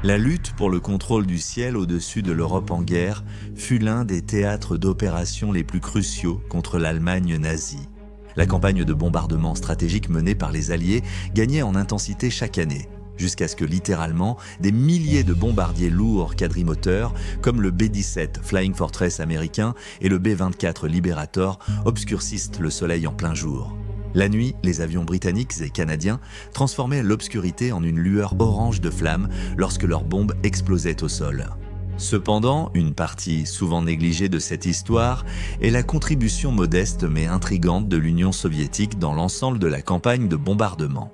La lutte pour le contrôle du ciel au-dessus de l'Europe en guerre fut l'un des théâtres d'opérations les plus cruciaux contre l'Allemagne nazie. La campagne de bombardement stratégique menée par les Alliés gagnait en intensité chaque année, jusqu'à ce que littéralement des milliers de bombardiers lourds quadrimoteurs comme le B-17 Flying Fortress américain et le B-24 Liberator obscurcissent le soleil en plein jour. La nuit, les avions britanniques et canadiens transformaient l'obscurité en une lueur orange de flammes lorsque leurs bombes explosaient au sol. Cependant, une partie souvent négligée de cette histoire est la contribution modeste mais intrigante de l'Union soviétique dans l'ensemble de la campagne de bombardement.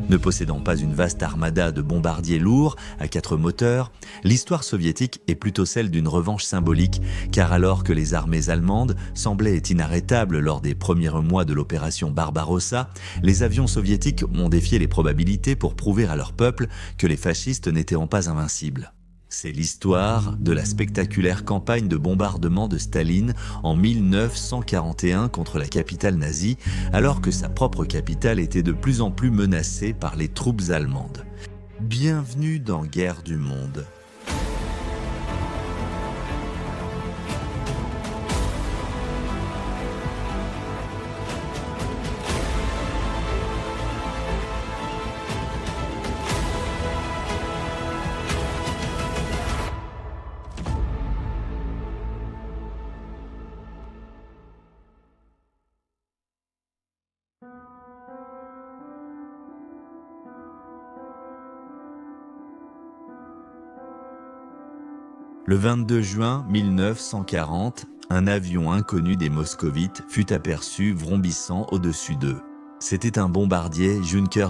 Ne possédant pas une vaste armada de bombardiers lourds à 4 moteurs, l'histoire soviétique est plutôt celle d'une revanche symbolique, car alors que les armées allemandes semblaient inarrêtables lors des premiers mois de l'opération Barbarossa, les avions soviétiques ont défié les probabilités pour prouver à leur peuple que les fascistes n'étaient pas invincibles. C'est l'histoire de la spectaculaire campagne de bombardement de Staline en 1941 contre la capitale nazie, alors que sa propre capitale était de plus en plus menacée par les troupes allemandes. Bienvenue dans Guerre du Monde. Le 22 juin 1940, un avion inconnu des Moscovites fut aperçu vrombissant au-dessus d'eux. C'était un bombardier Junker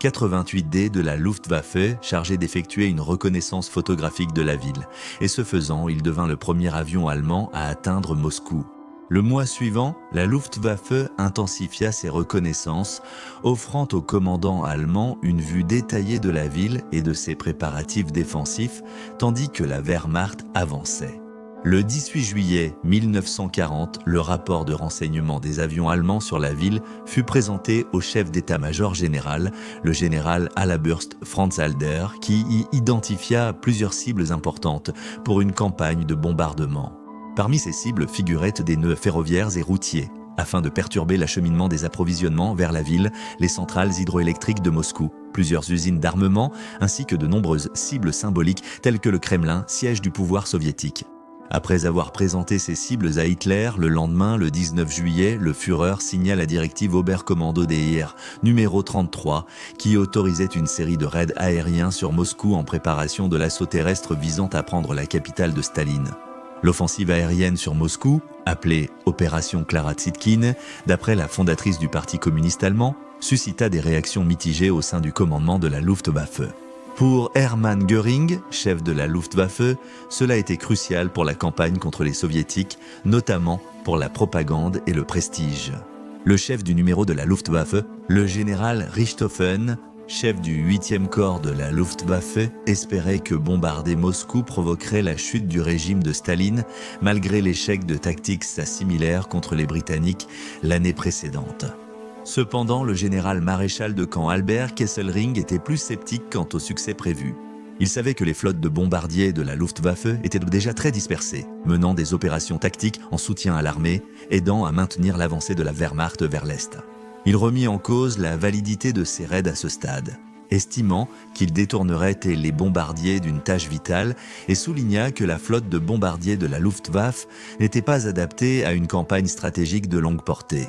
88D de la Luftwaffe chargé d'effectuer une reconnaissance photographique de la ville. Et ce faisant, il devint le premier avion allemand à atteindre Moscou. Le mois suivant, la Luftwaffe intensifia ses reconnaissances, offrant au commandant allemand une vue détaillée de la ville et de ses préparatifs défensifs, tandis que la Wehrmacht avançait. Le 18 juillet 1940, le rapport de renseignement des avions allemands sur la ville fut présenté au chef d'état-major général, le général Alaburst Franz Halder, qui y identifia plusieurs cibles importantes pour une campagne de bombardement. Parmi ces cibles figuraient des nœuds ferroviaires et routiers, afin de perturber l'acheminement des approvisionnements vers la ville, les centrales hydroélectriques de Moscou, plusieurs usines d'armement, ainsi que de nombreuses cibles symboliques telles que le Kremlin, siège du pouvoir soviétique. Après avoir présenté ces cibles à Hitler, le lendemain, le 19 juillet, le Führer signa la directive Oberkommando des Heer, numéro 33, qui autorisait une série de raids aériens sur Moscou en préparation de l'assaut terrestre visant à prendre la capitale de Staline. L'offensive aérienne sur Moscou, appelée Opération Clara Zetkin, d'après la fondatrice du Parti communiste allemand, suscita des réactions mitigées au sein du commandement de la Luftwaffe. Pour Hermann Göring, chef de la Luftwaffe, cela était crucial pour la campagne contre les soviétiques, notamment pour la propagande et le prestige. Le chef du numéro de la Luftwaffe, le général Richthofen, chef du 8e corps de la Luftwaffe, espérait que bombarder Moscou provoquerait la chute du régime de Staline, malgré l'échec de tactiques similaires contre les Britanniques l'année précédente. Cependant, le général maréchal de camp Albert Kesselring était plus sceptique quant au succès prévu. Il savait que les flottes de bombardiers de la Luftwaffe étaient déjà très dispersées, menant des opérations tactiques en soutien à l'armée, aidant à maintenir l'avancée de la Wehrmacht vers l'Est. Il remit en cause la validité de ces raids à ce stade, estimant qu'ils détourneraient les bombardiers d'une tâche vitale et souligna que la flotte de bombardiers de la Luftwaffe n'était pas adaptée à une campagne stratégique de longue portée.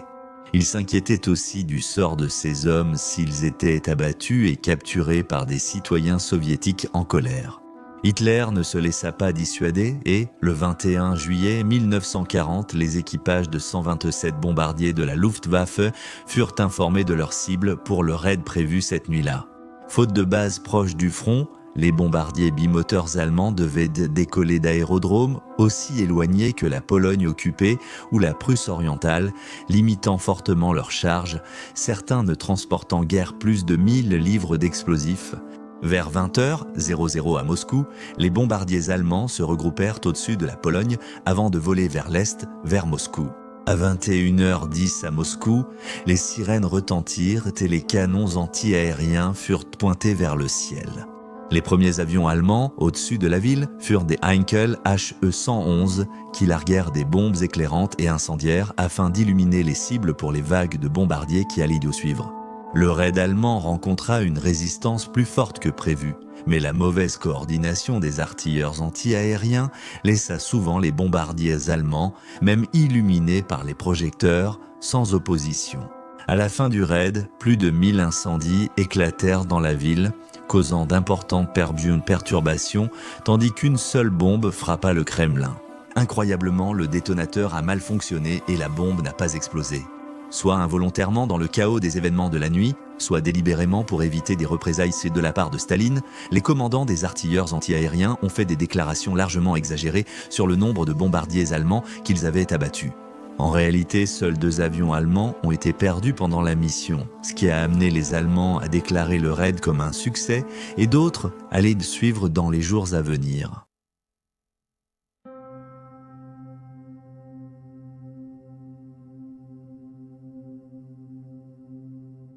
Il s'inquiétait aussi du sort de ces hommes s'ils étaient abattus et capturés par des citoyens soviétiques en colère. Hitler ne se laissa pas dissuader et, le 21 juillet 1940, les équipages de 127 bombardiers de la Luftwaffe furent informés de leur cible pour le raid prévu cette nuit-là. Faute de base proche du front, les bombardiers bimoteurs allemands devaient décoller d'aérodromes aussi éloignés que la Pologne occupée ou la Prusse orientale, limitant fortement leur charge, certains ne transportant guère plus de 1000 livres d'explosifs. Vers 20h00 à Moscou, les bombardiers allemands se regroupèrent au-dessus de la Pologne avant de voler vers l'est, vers Moscou. À 21h10 à Moscou, les sirènes retentirent et les canons anti-aériens furent pointés vers le ciel. Les premiers avions allemands au-dessus de la ville furent des Heinkel HE-111 qui larguèrent des bombes éclairantes et incendiaires afin d'illuminer les cibles pour les vagues de bombardiers qui allaient y suivre. Le raid allemand rencontra une résistance plus forte que prévu, mais la mauvaise coordination des artilleurs anti-aériens laissa souvent les bombardiers allemands, même illuminés par les projecteurs, sans opposition. À la fin du raid, plus de 1000 incendies éclatèrent dans la ville, causant d'importantes perturbations, tandis qu'une seule bombe frappa le Kremlin. Incroyablement, le détonateur a mal fonctionné et la bombe n'a pas explosé. Soit involontairement dans le chaos des événements de la nuit, soit délibérément pour éviter des représailles de la part de Staline, les commandants des artilleurs anti-aériens ont fait des déclarations largement exagérées sur le nombre de bombardiers allemands qu'ils avaient abattus. En réalité, seuls 2 avions allemands ont été perdus pendant la mission, ce qui a amené les Allemands à déclarer le raid comme un succès et d'autres à les suivre dans les jours à venir.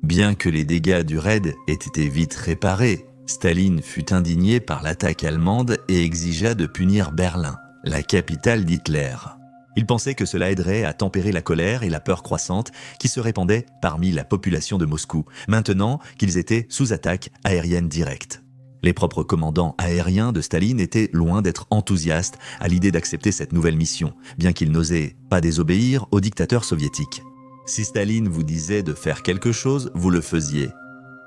Bien que les dégâts du raid aient été vite réparés, Staline fut indigné par l'attaque allemande et exigea de punir Berlin, la capitale d'Hitler. Il pensait que cela aiderait à tempérer la colère et la peur croissante qui se répandaient parmi la population de Moscou, maintenant qu'ils étaient sous attaque aérienne directe. Les propres commandants aériens de Staline étaient loin d'être enthousiastes à l'idée d'accepter cette nouvelle mission, bien qu'ils n'osaient pas désobéir au dictateur soviétique. Si Staline vous disait de faire quelque chose, vous le faisiez.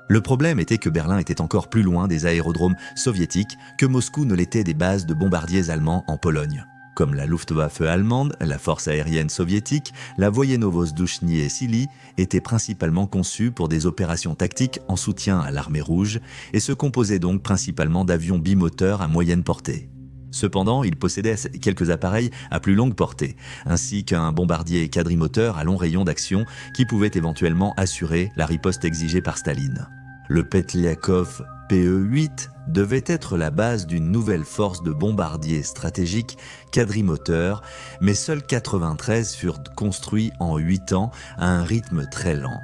Le problème était que Berlin était encore plus loin des aérodromes soviétiques que Moscou ne l'était des bases de bombardiers allemands en Pologne. Comme la Luftwaffe allemande, la force aérienne soviétique, la Wojenno-Wozdouchnie Sili était principalement conçue pour des opérations tactiques en soutien à l'armée rouge et se composait donc principalement d'avions bimoteurs à moyenne portée. Cependant, il possédait quelques appareils à plus longue portée, ainsi qu'un bombardier quadrimoteur à long rayon d'action qui pouvait éventuellement assurer la riposte exigée par Staline. Le Petliakov PE-8 devait être la base d'une nouvelle force de bombardiers stratégiques quadrimoteurs, mais seuls 93 furent construits en 8 ans à un rythme très lent.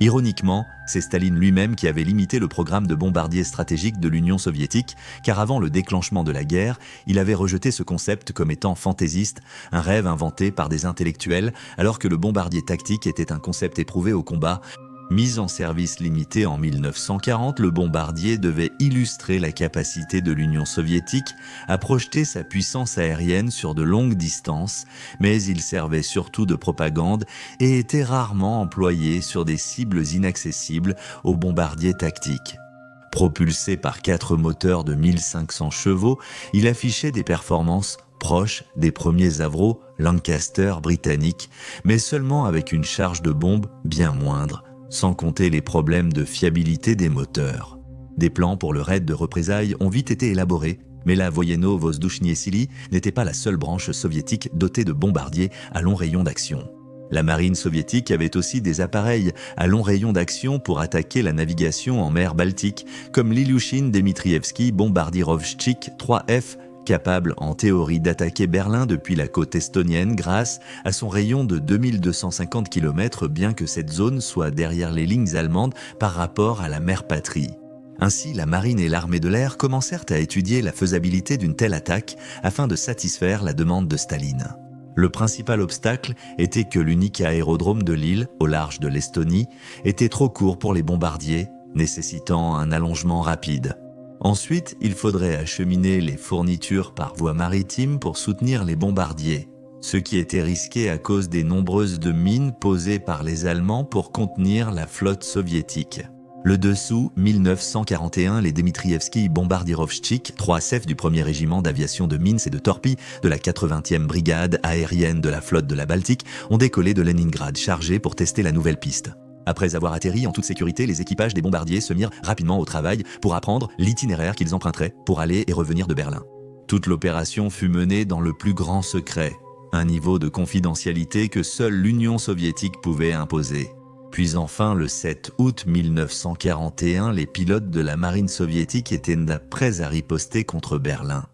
Ironiquement, c'est Staline lui-même qui avait limité le programme de bombardiers stratégiques de l'Union soviétique, car avant le déclenchement de la guerre, il avait rejeté ce concept comme étant fantaisiste, un rêve inventé par des intellectuels, alors que le bombardier tactique était un concept éprouvé au combat. Mis en service limité en 1940, le bombardier devait illustrer la capacité de l'Union soviétique à projeter sa puissance aérienne sur de longues distances, mais il servait surtout de propagande et était rarement employé sur des cibles inaccessibles aux bombardiers tactiques. Propulsé par 4 moteurs de 1500 chevaux, il affichait des performances proches des premiers Avro Lancaster britanniques, mais seulement avec une charge de bombes bien moindre, sans compter les problèmes de fiabilité des moteurs. Des plans pour le raid de représailles ont vite été élaborés, mais la Wojenno-Wozdouchnie Sili n'était pas la seule branche soviétique dotée de bombardiers à long rayon d'action. La marine soviétique avait aussi des appareils à long rayon d'action pour attaquer la navigation en mer Baltique, comme l'Ilyushin Dmitrievski Bombardierovchik 3F, capable en théorie d'attaquer Berlin depuis la côte estonienne grâce à son rayon de 2250 km, bien que cette zone soit derrière les lignes allemandes par rapport à la mer Patrie. Ainsi, la marine et l'armée de l'air commencèrent à étudier la faisabilité d'une telle attaque afin de satisfaire la demande de Staline. Le principal obstacle était que l'unique aérodrome de l'île, au large de l'Estonie, était trop court pour les bombardiers, nécessitant un allongement rapide. Ensuite, il faudrait acheminer les fournitures par voie maritime pour soutenir les bombardiers, ce qui était risqué à cause des nombreuses mines posées par les Allemands pour contenir la flotte soviétique. Le dessous, 1941, les Dmitrievski Bombardierovchik, 3SF du 1er régiment d'aviation de Minsk et de Torpille de la 80e brigade aérienne de la flotte de la Baltique, ont décollé de Leningrad chargés pour tester la nouvelle piste. Après avoir atterri en toute sécurité, les équipages des bombardiers se mirent rapidement au travail pour apprendre l'itinéraire qu'ils emprunteraient pour aller et revenir de Berlin. Toute l'opération fut menée dans le plus grand secret, un niveau de confidentialité que seule l'Union soviétique pouvait imposer. Puis enfin, le 7 août 1941, les pilotes de la marine soviétique étaient prêts à riposter contre Berlin.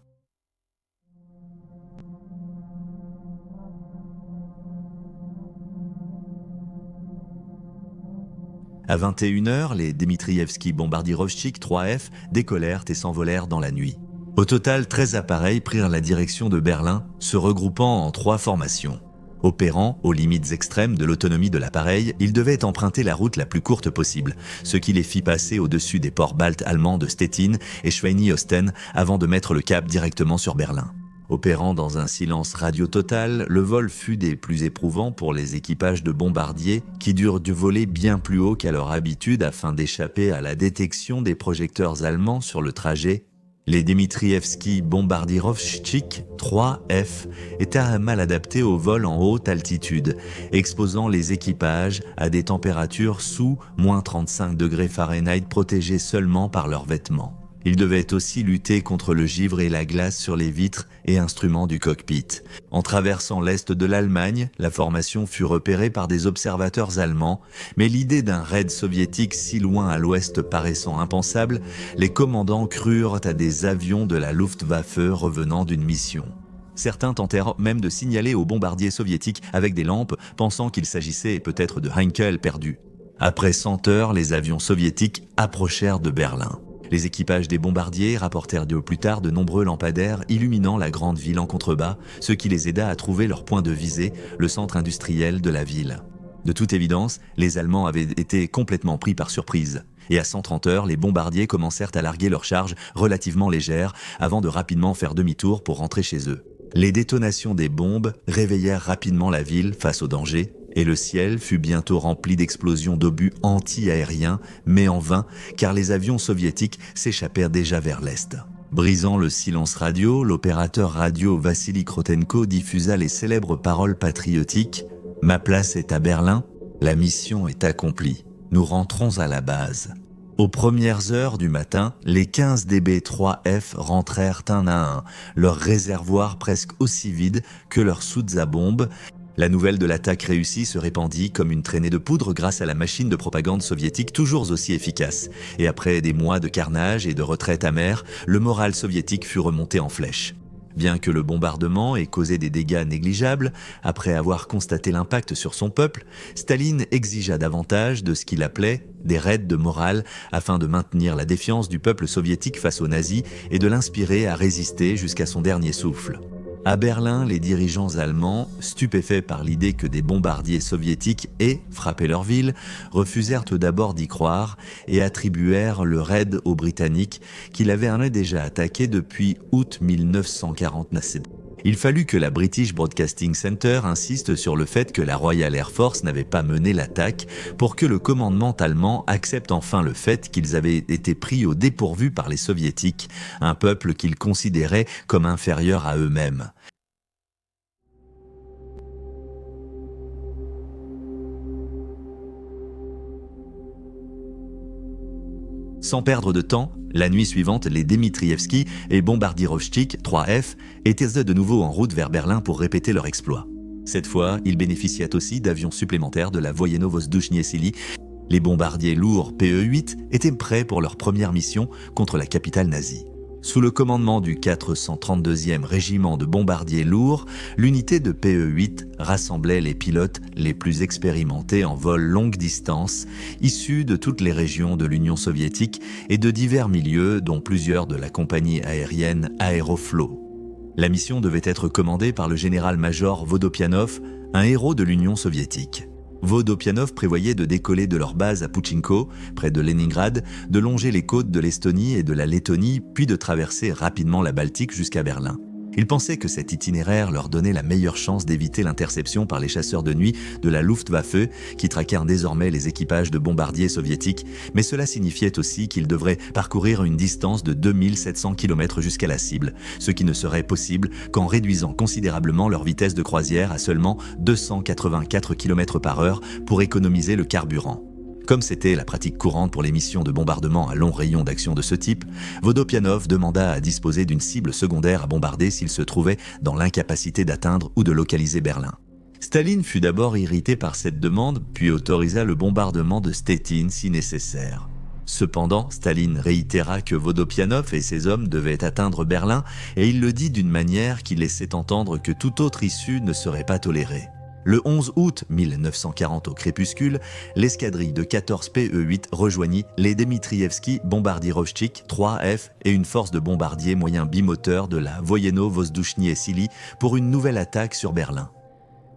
À 21h, les Dmitrievski Bombardirovchik 3F décollèrent et s'envolèrent dans la nuit. Au total, 13 appareils prirent la direction de Berlin, se regroupant en 3 formations. Opérant aux limites extrêmes de l'autonomie de l'appareil, ils devaient emprunter la route la plus courte possible, ce qui les fit passer au-dessus des ports baltes allemands de Stettin et Schweini-Osten avant de mettre le cap directement sur Berlin. Opérant dans un silence radio total, le vol fut des plus éprouvants pour les équipages de bombardiers qui durent dû voler bien plus haut qu'à leur habitude afin d'échapper à la détection des projecteurs allemands sur le trajet. Les Dmitrievski Bombardirovchik 3F étaient mal adaptés au vol en haute altitude, exposant les équipages à des températures sous -35 degrés Fahrenheit protégés seulement par leurs vêtements. Ils devaient aussi lutter contre le givre et la glace sur les vitres et instruments du cockpit. En traversant l'est de l'Allemagne, la formation fut repérée par des observateurs allemands, mais l'idée d'un raid soviétique si loin à l'ouest paraissant impensable, les commandants crurent à des avions de la Luftwaffe revenant d'une mission. Certains tentèrent même de signaler aux bombardiers soviétiques avec des lampes, pensant qu'il s'agissait peut-être de Heinkel perdus. Après 100 heures, les avions soviétiques approchèrent de Berlin. Les équipages des bombardiers rapportèrent plus tard de nombreux lampadaires illuminant la grande ville en contrebas, ce qui les aida à trouver leur point de visée, le centre industriel de la ville. De toute évidence, les Allemands avaient été complètement pris par surprise. Et à 130 heures, les bombardiers commencèrent à larguer leurs charges relativement légères avant de rapidement faire demi-tour pour rentrer chez eux. Les détonations des bombes réveillèrent rapidement la ville face au danger, et le ciel fut bientôt rempli d'explosions d'obus anti-aériens, mais en vain, car les avions soviétiques s'échappèrent déjà vers l'est. Brisant le silence radio, l'opérateur radio Vassili Krotenko diffusa les célèbres paroles patriotiques « Ma place est à Berlin, la mission est accomplie, nous rentrons à la base ». Aux premières heures du matin, les 15 DB3F rentrèrent un à un, leur réservoir presque aussi vide que leurs soutes à bombes. La nouvelle de l'attaque réussie se répandit comme une traînée de poudre grâce à la machine de propagande soviétique toujours aussi efficace. Et après des mois de carnage et de retraite amère, le moral soviétique fut remonté en flèche. Bien que le bombardement ait causé des dégâts négligeables, après avoir constaté l'impact sur son peuple, Staline exigea davantage de ce qu'il appelait des raids de morale afin de maintenir la défiance du peuple soviétique face aux nazis et de l'inspirer à résister jusqu'à son dernier souffle. À Berlin, les dirigeants allemands, stupéfaits par l'idée que des bombardiers soviétiques aient frappé leur ville, refusèrent tout d'abord d'y croire et attribuèrent le raid aux Britanniques qui l'avaient déjà attaqué depuis août 1949. Il fallut que la British Broadcasting Center insiste sur le fait que la Royal Air Force n'avait pas mené l'attaque pour que le commandement allemand accepte enfin le fait qu'ils avaient été pris au dépourvu par les soviétiques, un peuple qu'ils considéraient comme inférieur à eux-mêmes. Sans perdre de temps, la nuit suivante, les Dmitrievski et Bombardirovchik 3F étaient de nouveau en route vers Berlin pour répéter leur exploit. Cette fois, ils bénéficiaient aussi d'avions supplémentaires de la Wojenno-Vozdouchnie Sili. Les bombardiers lourds PE-8 étaient prêts pour leur première mission contre la capitale nazie. Sous le commandement du 432e régiment de bombardiers lourds, l'unité de PE-8 rassemblait les pilotes les plus expérimentés en vol longue distance, issus de toutes les régions de l'Union soviétique et de divers milieux, dont plusieurs de la compagnie aérienne Aeroflot. La mission devait être commandée par le général-major Vodopianov, un héros de l'Union soviétique. Vodopianov prévoyait de décoller de leur base à Pouchinko, près de Leningrad, de longer les côtes de l'Estonie et de la Lettonie, puis de traverser rapidement la Baltique jusqu'à Berlin. Ils pensaient que cet itinéraire leur donnait la meilleure chance d'éviter l'interception par les chasseurs de nuit de la Luftwaffe, qui traquèrent désormais les équipages de bombardiers soviétiques, mais cela signifiait aussi qu'ils devraient parcourir une distance de 2700 km jusqu'à la cible, ce qui ne serait possible qu'en réduisant considérablement leur vitesse de croisière à seulement 284 km/h pour économiser le carburant. Comme c'était la pratique courante pour les missions de bombardement à long rayon d'action de ce type, Vodopianov demanda à disposer d'une cible secondaire à bombarder s'il se trouvait dans l'incapacité d'atteindre ou de localiser Berlin. Staline fut d'abord irrité par cette demande, puis autorisa le bombardement de Stettin si nécessaire. Cependant, Staline réitéra que Vodopianov et ses hommes devaient atteindre Berlin et il le dit d'une manière qui laissait entendre que toute autre issue ne serait pas tolérée. Le 11 août 1940 au crépuscule, l'escadrille de 14 PE-8 rejoignit les Dmitrievski Bombardirovchik 3F et une force de bombardiers moyens bimoteurs de la Voyeno-Vozdushnie Sili pour une nouvelle attaque sur Berlin.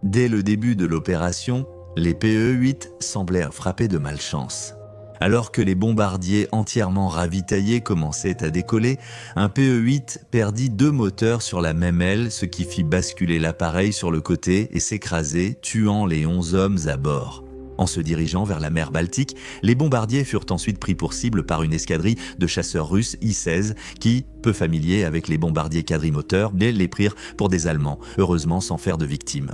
Dès le début de l'opération, les PE-8 semblèrent frappés de malchance. Alors que les bombardiers entièrement ravitaillés commençaient à décoller, un PE-8 perdit 2 moteurs sur la même aile, ce qui fit basculer l'appareil sur le côté et s'écraser, tuant les 11 hommes à bord. En se dirigeant vers la mer Baltique, les bombardiers furent ensuite pris pour cible par une escadrille de chasseurs russes I-16 qui, peu familiers avec les bombardiers quadrimoteurs, les prirent pour des Allemands, heureusement sans faire de victimes.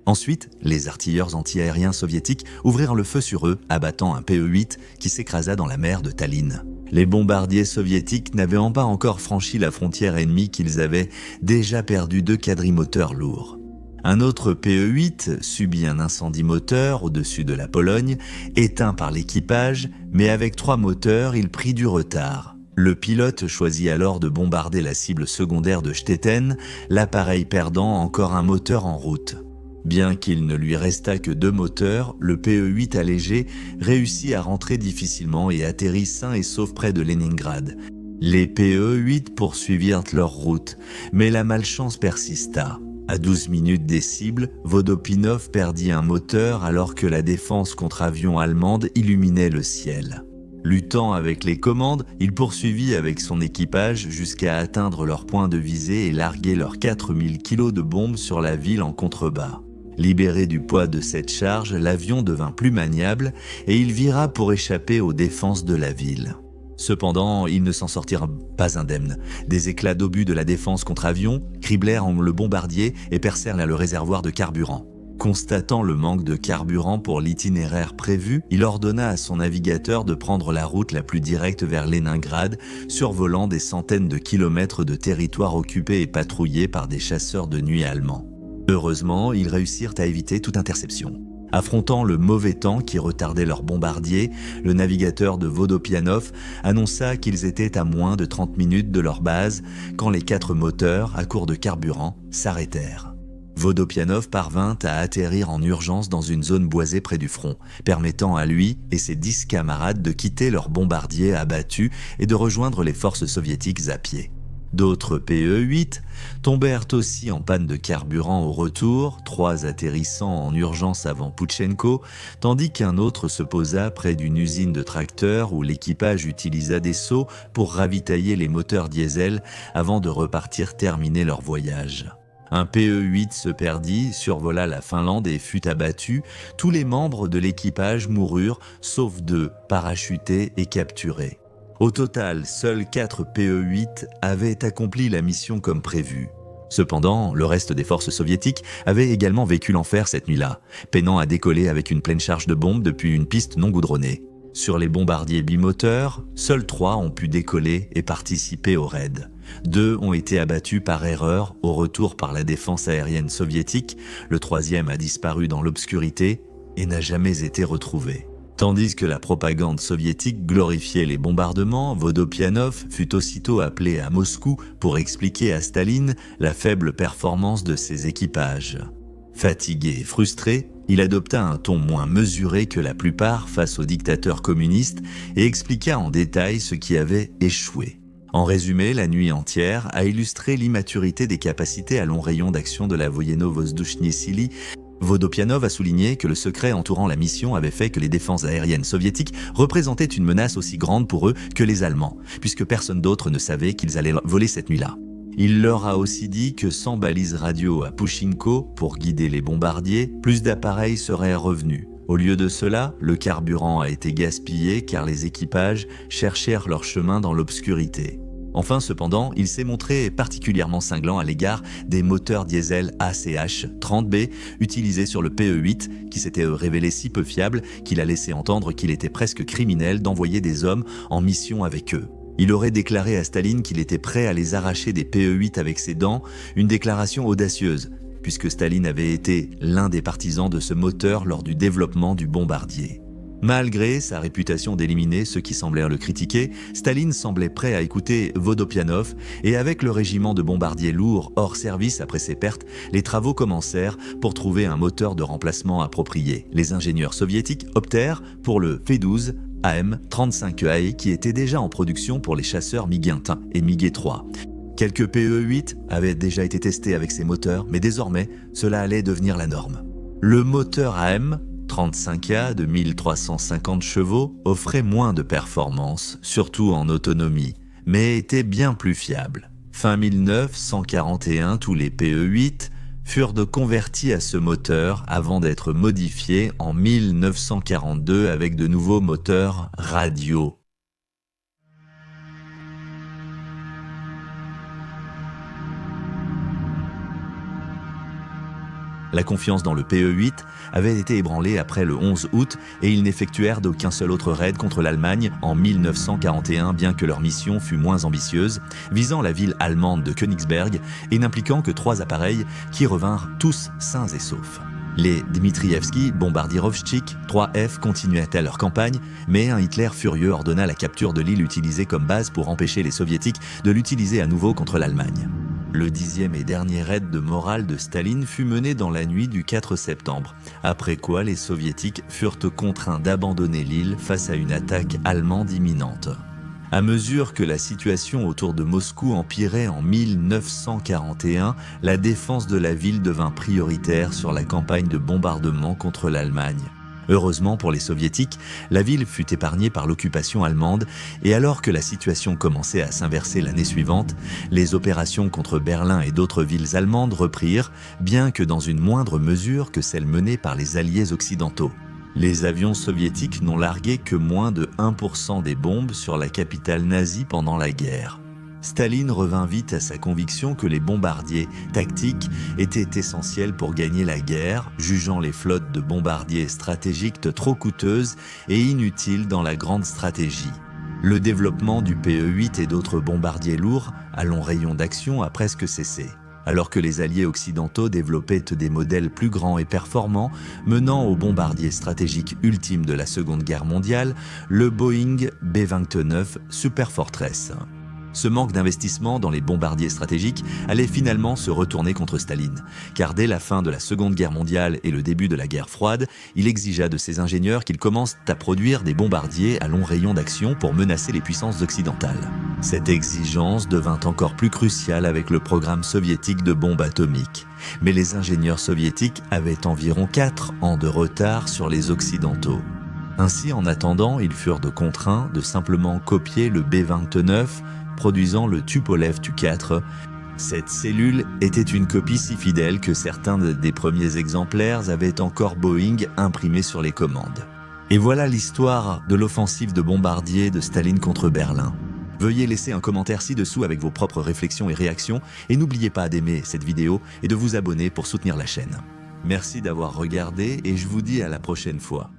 Ensuite, les artilleurs antiaériens soviétiques ouvrirent le feu sur eux, abattant un PE-8 qui s'écrasa dans la mer de Tallinn. Les bombardiers soviétiques n'avaient pas encore franchi la frontière ennemie qu'ils avaient déjà perdu 2 quadrimoteurs lourds. Un autre PE-8 subit un incendie moteur au-dessus de la Pologne, éteint par l'équipage, mais avec 3 moteurs, il prit du retard. Le pilote choisit alors de bombarder la cible secondaire de Stettin, l'appareil perdant encore un moteur en route. Bien qu'il ne lui restât que 2 moteurs, le PE-8 allégé réussit à rentrer difficilement et atterrit sain et sauf près de Leningrad. Les PE-8 poursuivirent leur route, mais la malchance persista. À 12 minutes des cibles, Vodopinov perdit un moteur alors que la défense contre avions allemande illuminait le ciel. Luttant avec les commandes, il poursuivit avec son équipage jusqu'à atteindre leur point de visée et larguer leurs 4000 kg de bombes sur la ville en contrebas. Libéré du poids de cette charge, l'avion devint plus maniable et il vira pour échapper aux défenses de la ville. Cependant, il ne s'en sortira pas indemne. Des éclats d'obus de la défense contre avion criblèrent le bombardier et percèrent le réservoir de carburant. Constatant le manque de carburant pour l'itinéraire prévu, il ordonna à son navigateur de prendre la route la plus directe vers Leningrad, survolant des centaines de kilomètres de territoire occupé et patrouillé par des chasseurs de nuit allemands. Heureusement, ils réussirent à éviter toute interception. Affrontant le mauvais temps qui retardait leurs bombardiers, le navigateur de Vodopianov annonça qu'ils étaient à moins de 30 minutes de leur base quand les 4 moteurs, à court de carburant, s'arrêtèrent. Vodopianov parvint à atterrir en urgence dans une zone boisée près du front, permettant à lui et ses 10 camarades de quitter leurs bombardiers abattus et de rejoindre les forces soviétiques à pied. D'autres PE-8 tombèrent aussi en panne de carburant au retour, 3 atterrissant en urgence avant Poutchenko, tandis qu'un autre se posa près d'une usine de tracteurs où l'équipage utilisa des seaux pour ravitailler les moteurs diesel avant de repartir terminer leur voyage. Un PE-8 se perdit, survola la Finlande et fut abattu. Tous les membres de l'équipage moururent, sauf 2, parachutés et capturés. Au total, seuls 4 PE-8 avaient accompli la mission comme prévu. Cependant, le reste des forces soviétiques avait également vécu l'enfer cette nuit-là, peinant à décoller avec une pleine charge de bombes depuis une piste non goudronnée. Sur les bombardiers bimoteurs, seuls 3 ont pu décoller et participer au raid. 2 ont été abattus par erreur au retour par la défense aérienne soviétique, le 3e a disparu dans l'obscurité et n'a jamais été retrouvé. Tandis que la propagande soviétique glorifiait les bombardements, Vodopianov fut aussitôt appelé à Moscou pour expliquer à Staline la faible performance de ses équipages. Fatigué et frustré, il adopta un ton moins mesuré que la plupart face aux dictateurs communistes et expliqua en détail ce qui avait échoué. En résumé, la nuit entière a illustré l'immaturité des capacités à long rayon d'action de la Voyeno-Vozdushnie Sili. Vodopianov a souligné que le secret entourant la mission avait fait que les défenses aériennes soviétiques représentaient une menace aussi grande pour eux que les Allemands, puisque personne d'autre ne savait qu'ils allaient voler cette nuit-là. Il leur a aussi dit que sans balises radio à Poutchenko pour guider les bombardiers, plus d'appareils seraient revenus. Au lieu de cela, le carburant a été gaspillé car les équipages cherchèrent leur chemin dans l'obscurité. Enfin, cependant, il s'est montré particulièrement cinglant à l'égard des moteurs diesel ACH-30B utilisés sur le PE-8 qui s'était révélé si peu fiable qu'il a laissé entendre qu'il était presque criminel d'envoyer des hommes en mission avec eux. Il aurait déclaré à Staline qu'il était prêt à les arracher des PE-8 avec ses dents, une déclaration audacieuse, puisque Staline avait été l'un des partisans de ce moteur lors du développement du bombardier. Malgré sa réputation d'éliminer ceux qui semblèrent le critiquer, Staline semblait prêt à écouter Vodopianov et avec le régiment de bombardiers lourds hors service après ses pertes, les travaux commencèrent pour trouver un moteur de remplacement approprié. Les ingénieurs soviétiques optèrent pour le F-12 AM-35EA qui était déjà en production pour les chasseurs MiG-1 et MiG-3. Quelques PE-8 avaient déjà été testés avec ces moteurs, mais désormais, cela allait devenir la norme. Le moteur AM-35A de 1350 chevaux offrait moins de performance, surtout en autonomie, mais était bien plus fiable. Fin 1941, tous les PE-8 furent convertis à ce moteur avant d'être modifiés en 1942 avec de nouveaux moteurs radio. La confiance dans le PE-8 avait été ébranlée après le 11 août et ils n'effectuèrent d'aucun seul autre raid contre l'Allemagne en 1941, bien que leur mission fût moins ambitieuse, visant la ville allemande de Königsberg et n'impliquant que 3 appareils qui revinrent tous sains et saufs. Les Dmitrievski, Bombardierovchik, 3F continuaient à leur campagne, mais un Hitler furieux ordonna la capture de l'île utilisée comme base pour empêcher les Soviétiques de l'utiliser à nouveau contre l'Allemagne. Le 10e et dernier raid de morale de Staline fut mené dans la nuit du 4 septembre, après quoi les Soviétiques furent contraints d'abandonner l'île face à une attaque allemande imminente. À mesure que la situation autour de Moscou empirait en 1941, la défense de la ville devint prioritaire sur la campagne de bombardement contre l'Allemagne. Heureusement pour les Soviétiques, la ville fut épargnée par l'occupation allemande et alors que la situation commençait à s'inverser l'année suivante, les opérations contre Berlin et d'autres villes allemandes reprirent, bien que dans une moindre mesure que celles menées par les alliés occidentaux. Les avions soviétiques n'ont largué que moins de 1% des bombes sur la capitale nazie pendant la guerre. Staline revint vite à sa conviction que les bombardiers tactiques étaient essentiels pour gagner la guerre, jugeant les flottes de bombardiers stratégiques trop coûteuses et inutiles dans la grande stratégie. Le développement du PE-8 et d'autres bombardiers lourds à long rayon d'action a presque cessé. Alors que les alliés occidentaux développaient des modèles plus grands et performants, menant au bombardier stratégique ultime de la Seconde Guerre mondiale, le Boeing B-29 Superfortress. Ce manque d'investissement dans les bombardiers stratégiques allait finalement se retourner contre Staline, car dès la fin de la Seconde Guerre mondiale et le début de la guerre froide, il exigea de ses ingénieurs qu'ils commencent à produire des bombardiers à long rayon d'action pour menacer les puissances occidentales. Cette exigence devint encore plus cruciale avec le programme soviétique de bombes atomiques. Mais les ingénieurs soviétiques avaient environ 4 ans de retard sur les occidentaux. Ainsi, en attendant, ils furent contraints de simplement copier le B-29, produisant le Tupolev Tu-4. Cette cellule était une copie si fidèle que certains des premiers exemplaires avaient encore Boeing imprimé sur les commandes. Et voilà l'histoire de l'offensive de bombardiers de Staline contre Berlin. Veuillez laisser un commentaire ci-dessous avec vos propres réflexions et réactions et n'oubliez pas d'aimer cette vidéo et de vous abonner pour soutenir la chaîne. Merci d'avoir regardé et je vous dis à la prochaine fois.